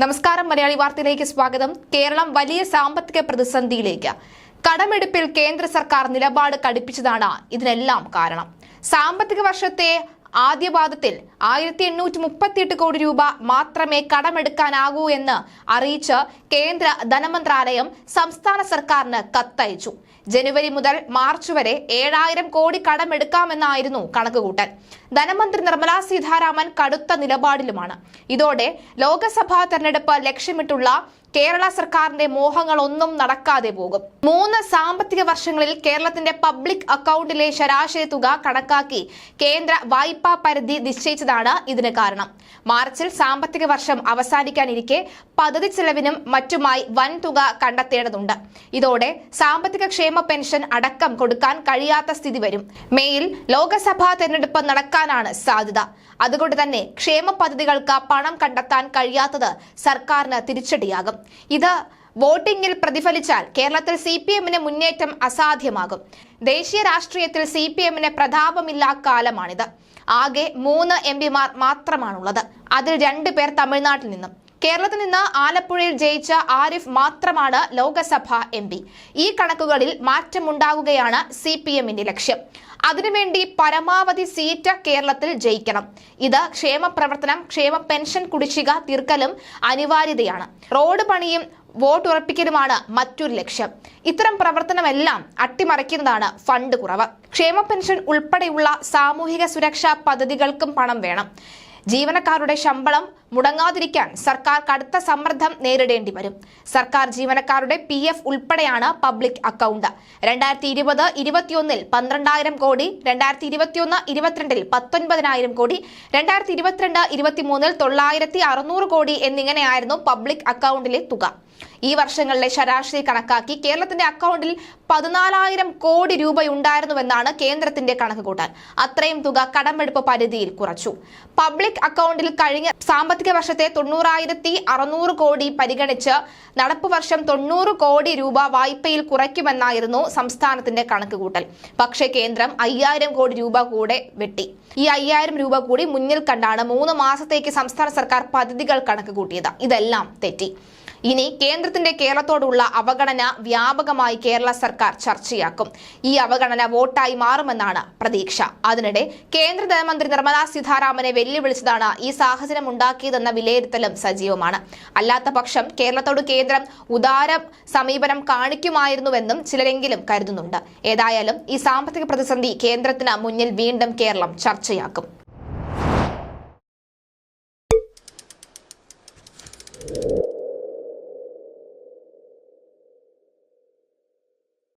നമസ്കാരം. മലയാളി വാർത്തയിലേക്ക് സ്വാഗതം. കേരളം വലിയ സാമ്പത്തിക പ്രതിസന്ധിയിലേക്ക്. കടമെടുപ്പിൽ കേന്ദ്ര സർക്കാർ നിലപാട് കടുപ്പിച്ചതാണ് ഇതിനെല്ലാം കാരണം. സാമ്പത്തിക വർഷത്തെ ആദ്യപാദത്തിൽ 1838 കോടി രൂപ മാത്രമേ കടമെടുക്കാനാകൂ എന്ന് അറിയിച്ച് കേന്ദ്ര ധനമന്ത്രാലയം സംസ്ഥാന സർക്കാരിന് കത്തയച്ചു. ജനുവരി മുതൽ മാർച്ച് വരെ 7000 കോടി കടമെടുക്കാമെന്നായിരുന്നു കണക്കുകൂട്ടൽ. ധനമന്ത്രി നിർമ്മലാ സീതാരാമൻ കടുത്ത നിലപാടിലുമാണ്. ഇതോടെ ലോക്സഭാ തെരഞ്ഞെടുപ്പ് ലക്ഷ്യമിട്ടുള്ള കേരള സർക്കാരിന്റെ മോഹങ്ങളൊന്നും നടക്കാതെ പോകും. 3 സാമ്പത്തിക വർഷങ്ങളിൽ കേരളത്തിന്റെ പബ്ലിക് അക്കൗണ്ടിലെ ശരാശരി തുക കണക്കാക്കി കേന്ദ്ര വായ്പാ പരിധി നിശ്ചയിച്ചതാണ് ഇതിന് കാരണം. മാർച്ചിൽ സാമ്പത്തിക വർഷം അവസാനിക്കാനിരിക്കെ പദ്ധതി ചെലവിനും മറ്റുമായി വൻ തുക കണ്ടെത്തേണ്ടതുണ്ട്. ഇതോടെ സാമ്പത്തിക ക്ഷേമ പെൻഷൻ അടക്കം കൊടുക്കാൻ കഴിയാത്ത സ്ഥിതി വരും. മേയിൽ ലോക്സഭാ തെരഞ്ഞെടുപ്പ് നടക്കാനാണ് സാധ്യത. അതുകൊണ്ട് തന്നെ ക്ഷേമ പദ്ധതികൾക്ക് പണം കണ്ടെത്താൻ കഴിയാത്തത് സർക്കാരിന് തിരിച്ചടിയാകും. ഇത് വോട്ടിംഗിൽ പ്രതിഫലിച്ചാൽ കേരളത്തിൽ CPM-ന് മുന്നേറ്റം അസാധ്യമാകും. ദേശീയ രാഷ്ട്രീയത്തിൽ CPM-ന് പ്രതാപമില്ലാ കാലമാണിത്. ആകെ 3 MP-മാർ മാത്രമാണുള്ളത്. അതിൽ 2 പേർ തമിഴ്നാട്ടിൽ നിന്നും. കേരളത്തിൽ നിന്ന് ആലപ്പുഴയിൽ ജയിച്ച ആരിഫ് മാത്രമാണ് ലോക്സഭാ MP. ഈ കണക്കുകളിൽ മാറ്റമുണ്ടാകുകയാണ് CPM-ന്റെ ലക്ഷ്യം. അതിനുവേണ്ടി പരമാവധി സീറ്റ് കേരളത്തിൽ ജയിക്കണം. ഇത് ക്ഷേമ പ്രവർത്തനം, ക്ഷേമ പെൻഷൻ കുടിശ്ശിക തീർക്കലും അനിവാര്യതയാണ്. റോഡ് പണിയും വോട്ടുറപ്പിക്കലുമാണ് മറ്റൊരു ലക്ഷ്യം. ഇത്തരം പ്രവർത്തനമെല്ലാം അട്ടിമറിക്കുന്നതാണ് ഫണ്ട് കുറവ്. ക്ഷേമ പെൻഷൻ ഉൾപ്പെടെയുള്ള സാമൂഹിക സുരക്ഷാ പദ്ധതികൾക്കും പണം വേണം. ജീവനക്കാരുടെ ശമ്പളം മുടങ്ങാതിരിക്കാൻ സർക്കാർ കടുത്ത സമ്മർദ്ദം നേരിടേണ്ടി വരും. സർക്കാർ ജീവനക്കാരുടെ PF ഉൾപ്പെടെയാണ് പബ്ലിക് അക്കൗണ്ട്. 2020-21 12,000 കോടി, 2021-22 19,000 കോടി, 2022-23 9,600 കോടി എന്നിങ്ങനെയായിരുന്നു പബ്ലിക് അക്കൗണ്ടിലെ തുക. ഈ വർഷങ്ങളിലെ ശരാശരി കണക്കാക്കി കേരളത്തിന്റെ അക്കൗണ്ടിൽ 14,000 കോടി രൂപയുണ്ടായിരുന്നുവെന്നാണ് കേന്ദ്രത്തിന്റെ കണക്കുകൂട്ടൽ. അത്രയും തുക കടമെടുപ്പ് പരിധിയിൽ കുറച്ചു. പബ്ലിക് അക്കൗണ്ടിൽ കഴിഞ്ഞ സാമ്പത്തിക വർഷത്തെ 90,600 കോടി പരിഗണിച്ച് നടപ്പ് വർഷം 90 കോടി രൂപ വായ്പയിൽ കുറയ്ക്കുമെന്നായിരുന്നു സംസ്ഥാനത്തിന്റെ കണക്കുകൂട്ടൽ. പക്ഷേ കേന്ദ്രം 5,000 കോടി രൂപ കൂടെ വെട്ടി. ഈ 5,000 രൂപ കൂടി മുന്നിൽ കണ്ടാണ് 3 മാസത്തേക്ക് സംസ്ഥാന സർക്കാർ പദ്ധതികൾ കണക്കുകൂട്ടിയത്. ഇതെല്ലാം തെറ്റി. ഇനി കേന്ദ്രത്തിന്റെ കേരളത്തോടുള്ള അവഗണന വ്യാപകമായി കേരള സർക്കാർ ചർച്ചയാക്കും. ഈ അവഗണന വോട്ടായി മാറുമെന്നാണ് പ്രതീക്ഷ. അതിനിടെ കേന്ദ്ര ധനമന്ത്രി നിർമ്മലാ സീതാരാമനെ വെല്ലുവിളിച്ചതാണ് ഈ സാഹചര്യം ഉണ്ടാക്കിയതെന്ന വിലയിരുത്തലും സജീവമാണ്. അല്ലാത്ത പക്ഷം കേരളത്തോട് കേന്ദ്രം ഉദാര സമീപനം കാണിക്കുമായിരുന്നുവെന്നും ചിലരെങ്കിലും കരുതുന്നുണ്ട്. ഏതായാലും ഈ സാമ്പത്തിക പ്രതിസന്ധി കേന്ദ്രത്തിന് മുന്നിൽ വീണ്ടും കേരളം ചർച്ചയാക്കും.